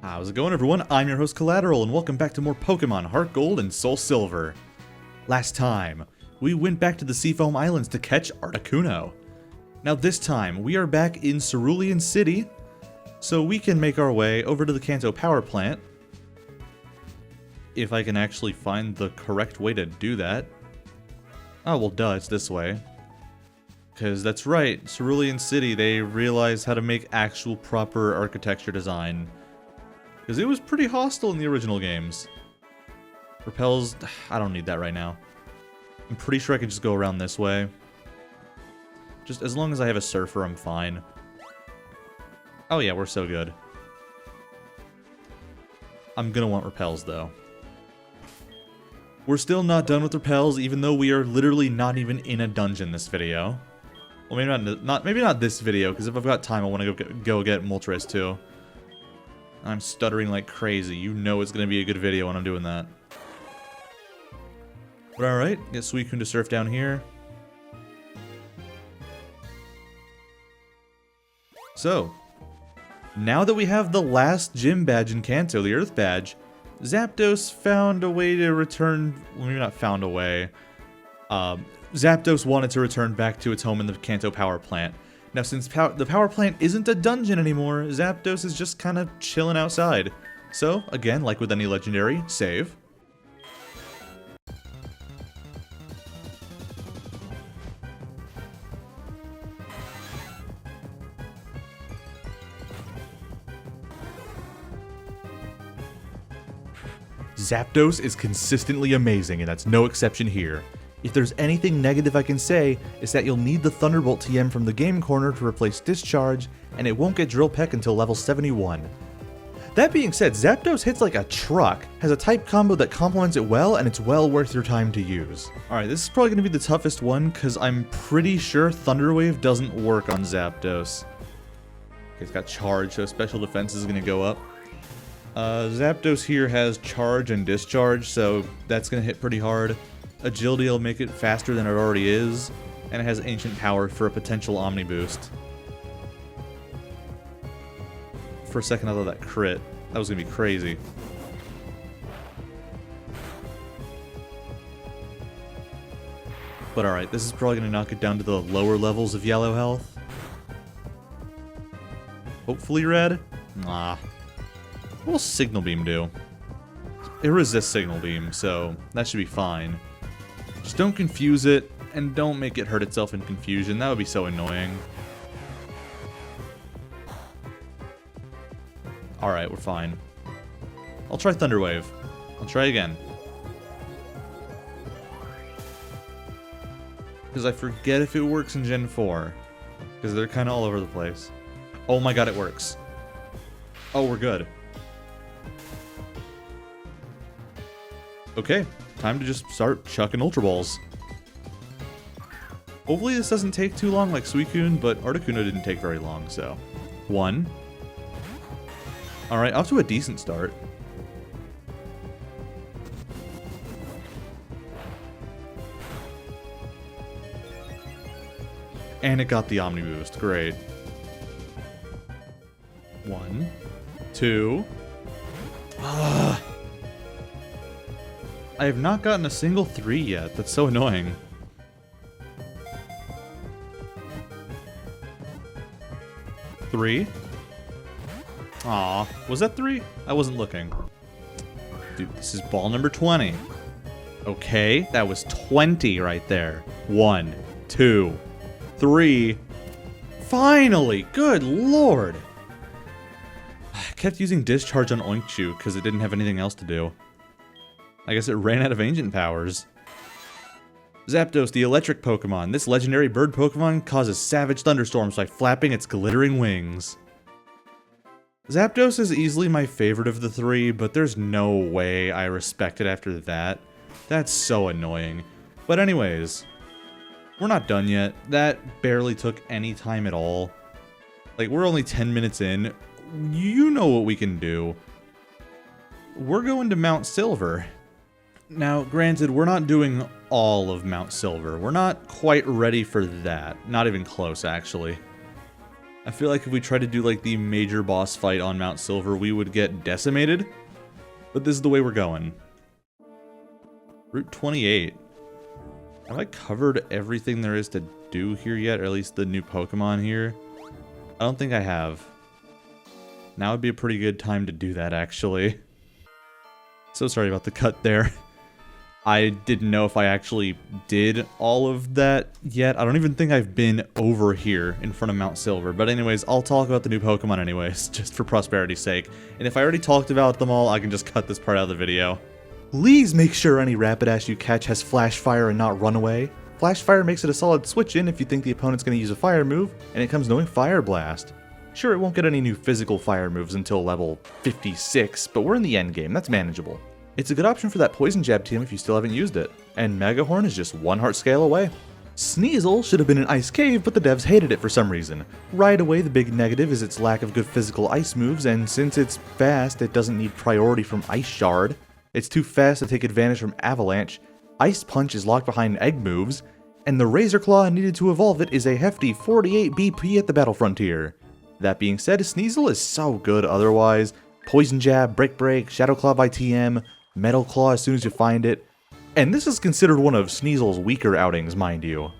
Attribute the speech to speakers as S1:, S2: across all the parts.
S1: How's it going, everyone? I'm your host Collateral, and welcome back to more Pokemon HeartGold and SoulSilver. Last time, we went back to the Seafoam Islands to catch Articuno. Now this time, we are back in Cerulean City, so we can make our way over to the Kanto Power Plant. If I can actually find the correct way to do that. Oh, well duh, it's this way. Because that's right, Cerulean City, they realized how to make actual proper architecture design. Because it was pretty hostile in the original games. Repels, I don't need that right now. I'm pretty sure I can just go around this way. Just as long as I have a Surfer, I'm fine. Oh yeah, we're so good. I'm gonna want Repels though. We're still not done with Repels, even though we are literally not even in a dungeon this video. Well, maybe not this video, because if I've got time, I want to go get Moltres too. I'm stuttering like crazy. You know it's going to be a good video when I'm doing that. But alright, get Suicune to surf down here. So, now that we have the last gym badge in Kanto, the Earth badge, Zapdos found a way to return... Well, maybe not found a way. Zapdos wanted to return back to its home in the Kanto Power Plant. Now, since the power plant isn't a dungeon anymore, Zapdos is just kind of chilling outside. So, again, like with any legendary, save. Zapdos is consistently amazing, and that's no exception here. If there's anything negative I can say, it's that you'll need the Thunderbolt TM from the game corner to replace Discharge, and it won't get Drill Peck until level 71. That being said, Zapdos hits like a truck, has a type combo that complements it well, and it's well worth your time to use. Alright, this is probably going to be the toughest one, because I'm pretty sure Thunder Wave doesn't work on Zapdos. Okay, it's got Charge, so special defense is going to go up. Zapdos here has Charge and Discharge, so that's going to hit pretty hard. Agility will make it faster than it already is, and it has Ancient Power for a potential Omni Boost. For a second I thought that crit. That was going to be crazy. But alright, this is probably going to knock it down to the lower levels of yellow health. Hopefully red? Nah. What will Signal Beam do? It resists Signal Beam, so that should be fine. Just don't confuse it, and don't make it hurt itself in confusion. That would be so annoying. Alright, we're fine. I'll try Thunder Wave. I'll try again. Because I forget if it works in Gen 4. Because they're kind of all over the place. Oh my god, it works. Oh, we're good. Okay. Time to just start chucking Ultra Balls. Hopefully this doesn't take too long like Suicune, but Articuno didn't take very long, so... 1. Alright, off to a decent start. And it got the Omni Boost, great. 1, 2... Ugh. I have not gotten a single 3 yet. That's so annoying. Three? Aw, was that 3? I wasn't looking. Dude, this is ball number 20. Okay, that was 20 right there. 1, 2, 3. Finally! Good lord! I kept using Discharge on Oinkchu because it didn't have anything else to do. I guess it ran out of Ancient Powers. Zapdos, the electric Pokemon. This legendary bird Pokemon causes savage thunderstorms by flapping its glittering wings. Zapdos is easily my favorite of the 3, but there's no way I respect it after that. That's so annoying. But anyways, we're not done yet. That barely took any time at all. Like, we're only 10 minutes in. You know what we can do. We're going to Mount Silver. Now, granted, we're not doing all of Mount Silver. We're not quite ready for that. Not even close, actually. I feel like if we tried to do like the major boss fight on Mount Silver, we would get decimated. But this is the way we're going. Route 28. Have I covered everything there is to do here yet? Or at least the new Pokemon here? I don't think I have. Now would be a pretty good time to do that, actually. So sorry about the cut there. I didn't know if I actually did all of that yet. I don't even think I've been over here in front of Mount Silver. But anyways, I'll talk about the new Pokemon anyways, just for prosperity's sake. And if I already talked about them all, I can just cut this part out of the video. Please make sure any Rapidash you catch has Flash Fire and not Runaway. Flash Fire makes it a solid switch in if you think the opponent's going to use a fire move, and it comes knowing Fire Blast. Sure, it won't get any new physical fire moves until level 56, but we're in the endgame, that's manageable. It's a good option for that Poison Jab team if you still haven't used it, and Megahorn is just 1 heart scale away. Sneasel should have been an Ice Cave, but the devs hated it for some reason. Right away, the big negative is its lack of good physical ice moves, and since it's fast, it doesn't need priority from Ice Shard. It's too fast to take advantage from Avalanche, Ice Punch is locked behind egg moves, and the Razor Claw needed to evolve it is a hefty 48 BP at the Battle Frontier. That being said, Sneasel is so good otherwise. Poison Jab, Break Break, Shadow Claw by TM, Metal Claw as soon as you find it. And this is considered one of Sneasel's weaker outings, mind you.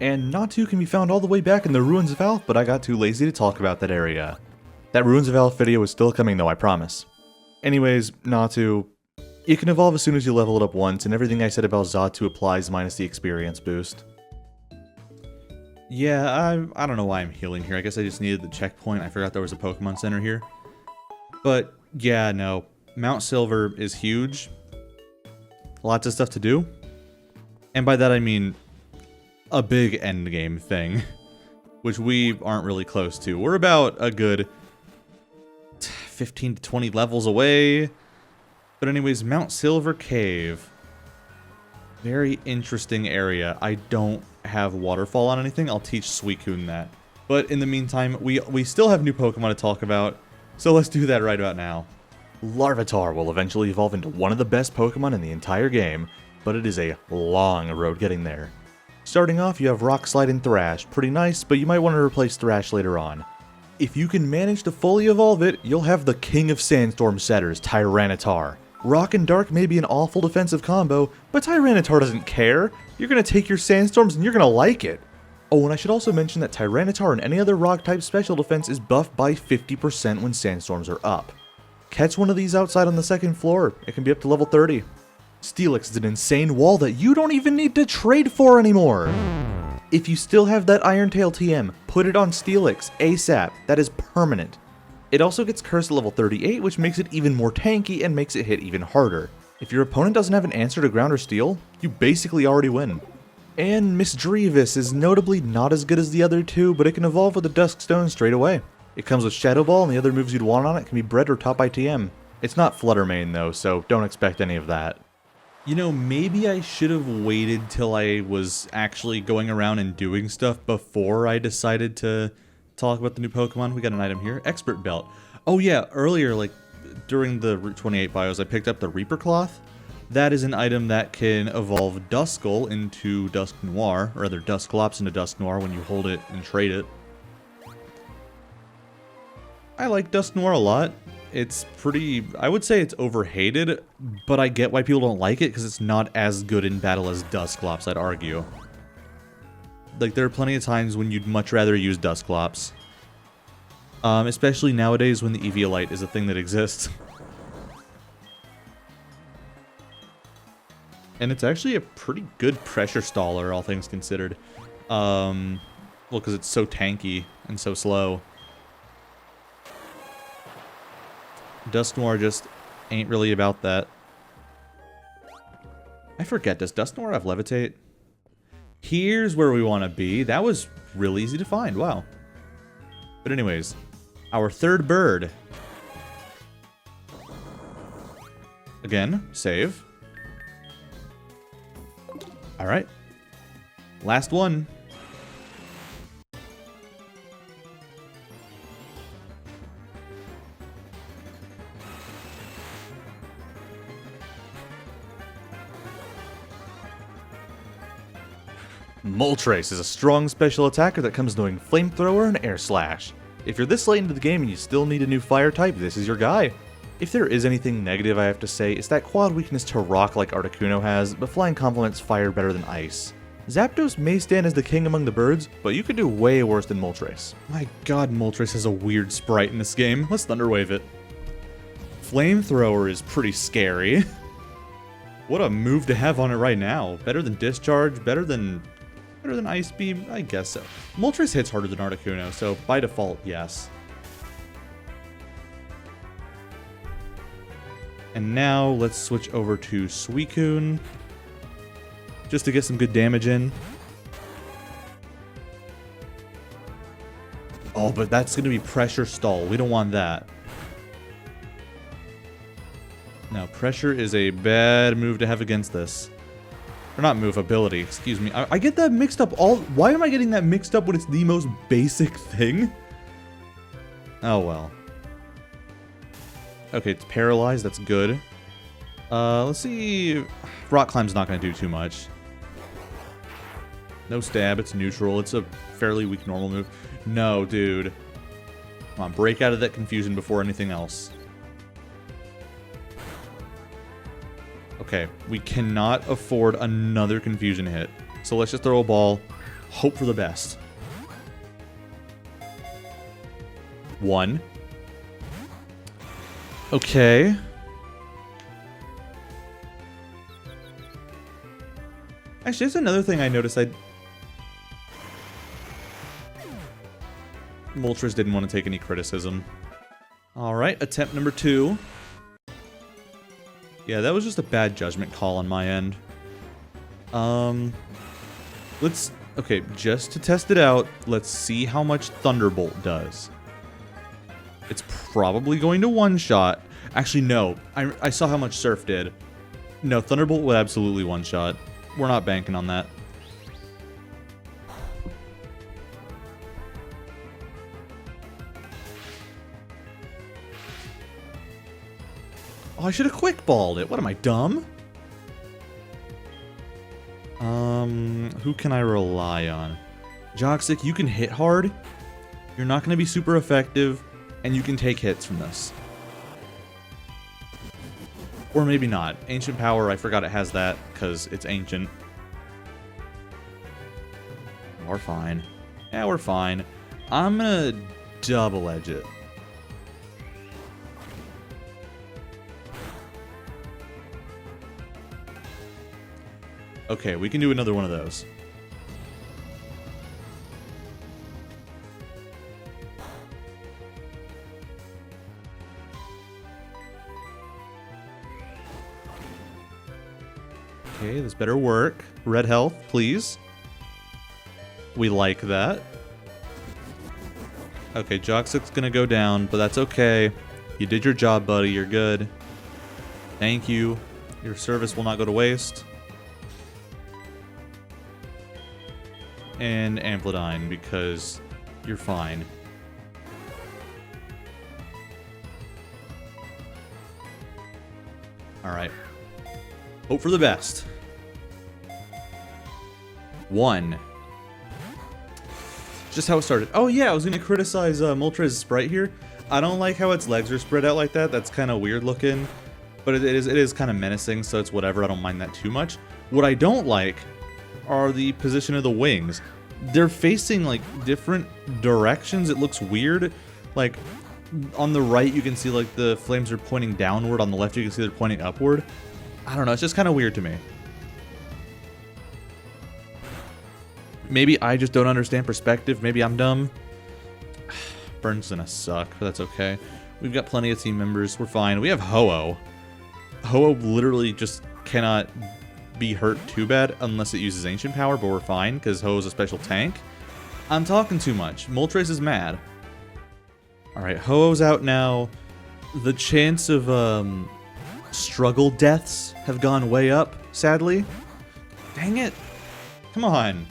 S1: And Natu can be found all the way back in the Ruins of Alph, but I got too lazy to talk about that area. That Ruins of Alph video is still coming though, I promise. Anyways, Natu, you can evolve as soon as you level it up once, and everything I said about Xatu applies minus the experience boost. Yeah, I don't know why I'm healing here. I guess I just needed the checkpoint. I forgot there was a Pokemon Center here. But, yeah, no. Mount Silver is huge. Lots of stuff to do. And by that I mean a big endgame thing, which we aren't really close to. We're about a good 15 to 20 levels away. But anyways, Mount Silver Cave. Very interesting area. I don't have Waterfall on anything. I'll teach Suicune that. But in the meantime, we still have new Pokemon to talk about. So let's do that right about now. Larvitar will eventually evolve into one of the best Pokemon in the entire game, but it is a long road getting there. Starting off, you have Rock Slide and Thrash. Pretty nice, but you might want to replace Thrash later on. If you can manage to fully evolve it, you'll have the King of Sandstorm setters, Tyranitar. Rock and Dark may be an awful defensive combo, but Tyranitar doesn't care. You're going to take your Sandstorms and you're going to like it. Oh, and I should also mention that Tyranitar and any other Rock-type special defense is buffed by 50% when Sandstorms are up. Catch one of these outside on the second floor. It can be up to level 30. Steelix is an insane wall that you don't even need to trade for anymore. If you still have that Iron Tail TM, put it on Steelix ASAP. That is permanent. It also gets cursed at level 38, which makes it even more tanky and makes it hit even harder. If your opponent doesn't have an answer to ground or steel, you basically already win. And Misdreavus is notably not as good as the other two, but it can evolve with the Dusk Stone straight away. It comes with Shadow Ball, and the other moves you'd want on it can be bred or taught by TM. It's not Flutter Mane though, so don't expect any of that. You know, maybe I should have waited till I was actually going around and doing stuff before I decided to talk about the new Pokemon. We got an item here, Expert Belt. Oh yeah, earlier, like, during the Route 28 bios, I picked up the Reaper Cloth. That is an item that can evolve Duskull into Dusk Noir, or rather Dusclops into Dusk Noir when you hold it and trade it. I like Dusk Noir a lot. It's pretty, I would say it's overhated, but I get why people don't like it because it's not as good in battle as Dusclops, I'd argue. Like, there are plenty of times when you'd much rather use Dusclops. Especially nowadays when the Eviolite is a thing that exists. And it's actually a pretty good pressure staller, all things considered. Well, because it's so tanky and so slow. Dusk Noir just ain't really about that. I forget, does Dusk Noir have Levitate? Here's where we want to be. That was really easy to find, wow. But anyways, our third bird. Again, save. Alright. Last one. Moltres is a strong special attacker that comes knowing Flamethrower and Air Slash. If you're this late into the game and you still need a new fire type, this is your guy. If there is anything negative I have to say, it's that quad weakness to rock like Articuno has, but flying complements fire better than ice. Zapdos may stand as the king among the birds, but you could do way worse than Moltres. My god, Moltres has a weird sprite in this game. Let's Thunderwave it. Flamethrower is pretty scary. What a move to have on it right now. Better than Discharge, better than Ice Beam? I guess so. Moltres hits harder than Articuno, so by default, yes. And now, let's switch over to Suicune, just to get some good damage in. Oh, but that's going to be Pressure Stall. We don't want that. Now, Pressure is a bad move to have against this. Or not move, ability, excuse me. I get that mixed up why am I getting that mixed up when it's the most basic thing? Oh well. Okay, it's paralyzed, that's good. Let's see. Rock Climb's not gonna do too much. No stab, it's neutral, it's a fairly weak normal move. No, dude. Come on, break out of that confusion before anything else. Okay, we cannot afford another confusion hit. So let's just throw a ball, hope for the best. 1. Okay. Actually, that's another thing I noticed. Moltres didn't want to take any criticism. Alright, attempt number 2. Yeah, that was just a bad judgment call on my end. Okay, just to test it out, let's see how much Thunderbolt does. It's probably going to one-shot. Actually, no. I saw how much Surf did. No, Thunderbolt would absolutely one-shot. We're not banking on that. Oh, I should have quick-balled it. What am I, dumb? Who can I rely on? Joxic, you can hit hard. You're not going to be super effective, and you can take hits from this. Or maybe not. Ancient Power, I forgot it has that, because it's ancient. We're fine. Yeah, we're fine. I'm going to double-edge it. Okay, we can do another one of those. Okay, this better work. Red health, please. We like that. Okay, Joxic's gonna go down, but that's okay. You did your job, buddy. You're good. Thank you. Your service will not go to waste. And Amplodine, because you're fine. Alright. Hope for the best. 1. Just how it started. Oh yeah, I was gonna criticize Moltres' sprite here. I don't like how its legs are spread out like that. That's kind of weird looking. But it is kind of menacing, so it's whatever. I don't mind that too much. What I don't like are the position of the wings. They're facing like different directions. It looks weird. Like on the right you can see like the flames are pointing downward, on the left you can see they're pointing upward. I don't know, it's just kind of weird to me. Maybe I just don't understand perspective, maybe I'm dumb. Burn's gonna suck, but that's okay. We've got plenty of team members, we're fine. We have Ho-Oh. Ho-Oh literally just cannot be hurt too bad unless it uses Ancient Power, but we're fine because Ho-Oh's a special tank. I'm talking too much. Moltres is mad. Alright, Ho-Oh's out now. The chance of struggle deaths have gone way up, sadly. Dang it. Come on.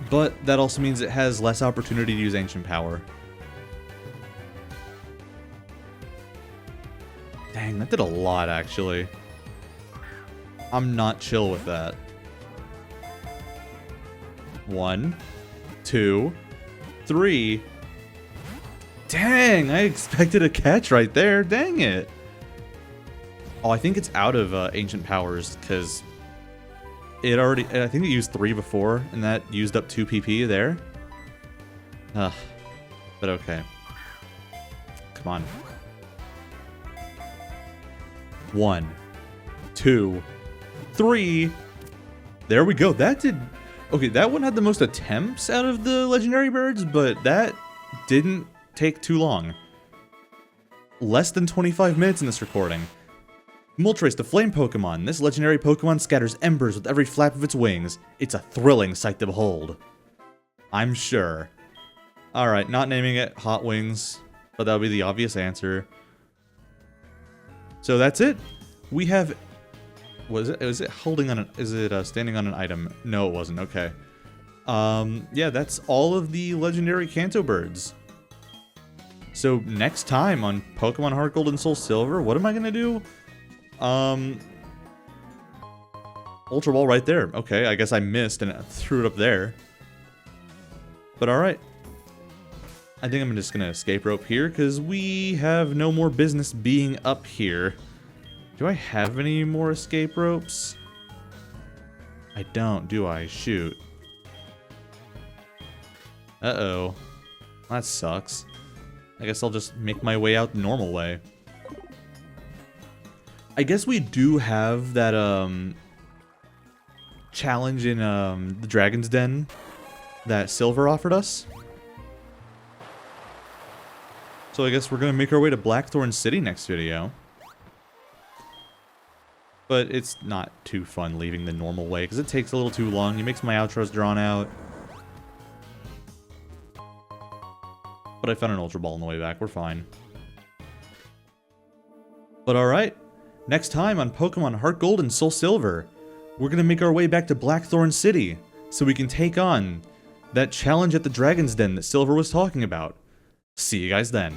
S1: But that also means it has less opportunity to use Ancient Power. Dang, that did a lot, actually. I'm not chill with that. 1, 2, 3. Dang, I expected a catch right there. Dang it. Oh, I think it's out of Ancient Powers, because it already... I think it used 3 before, and that used up 2 PP there. Ugh. But okay. Come on. 1, 2, 3. There we go. That did... Okay, that one had the most attempts out of the legendary birds, but that didn't take too long. Less than 25 minutes in this recording. Moltres, the flame Pokemon. This legendary Pokemon scatters embers with every flap of its wings. It's a thrilling sight to behold. I'm sure. Alright, not naming it Hot Wings, but that would be the obvious answer. So that's it. We have... Was it holding on an... Is it standing on an item? No, it wasn't. Okay. Yeah, that's all of the legendary Kanto birds. So next time on Pokemon HeartGold and SoulSilver, what am I gonna do? Ultra Ball right there. Okay, I guess I missed and threw it up there. But alright. I think I'm just gonna escape rope here, because we have no more business being up here. Do I have any more escape ropes? I don't, do I? Shoot. Uh-oh. That sucks. I guess I'll just make my way out the normal way. I guess we do have that, challenge in, the Dragon's Den that Silver offered us. So I guess we're gonna make our way to Blackthorn City next video. But it's not too fun leaving the normal way, because it takes a little too long. It makes my outros drawn out. But I found an Ultra Ball on the way back. We're fine. But alright. Next time on Pokemon HeartGold and SoulSilver, we're going to make our way back to Blackthorn City, so we can take on that challenge at the Dragon's Den that Silver was talking about. See you guys then.